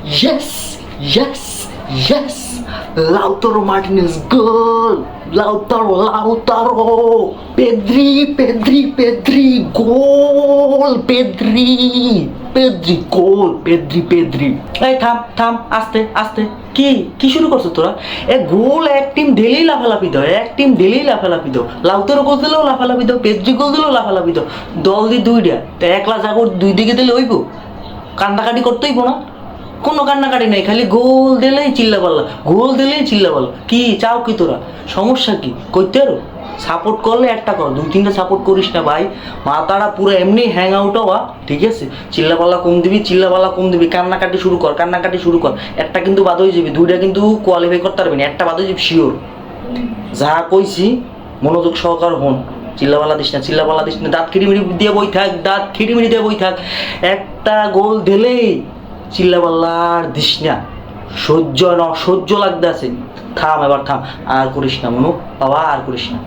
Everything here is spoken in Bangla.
Yes, yes, yes. Lautaro Martinez goal. Lautaro. Pedri, goal. Pedri, goal. Pedri. এই থাম আস্তে কি শুরু করছো তোরা? গোল এক টিম ডেলি লাফালাফি দাও, লাউতারও গোল দিলেও লাফালাফি দাও, পেদ্রি গোল দিলেও লাফালাফি দাও, দল দি দুইটা তো একলা জাগর দুই দিকে দিলে হইব? কান্দাকাটি করতে হইব না? কোনো কান্নাকাটি নাই, খালি গোল দিলেই চিল্লাপাল্লা। কি চাও কি তোরা? সমস্যা কি? করতে আরো সাপোর্ট করলে একটা কর, দুই তিনটা সাপোর্ট করিস না ভাই। মাথাটা পুরো এমনি হ্যাং আউট হওয়া, ঠিক আছে? চিল্লাপাল্লা কম দিবি, কান্নাকাটি শুরু কর। একটা কিন্তু বাদ হয়ে যাবি, দুইটা কিন্তু কোয়ালিফাই করতে পারবি না, একটা বাদ হয়ে যাবি শিওর। যা কইছি মনোযোগ সহকার হন। চিল্লাপাল্লা দিস না, দাঁত খিটিমিটি দিয়ে বই থাক। একটা গোল দিলেই চিল্লাপাল্লার দিস না, সহ্য লাগতে আছে। থাম, আর করিস না মনু বাবা, আর করিস না।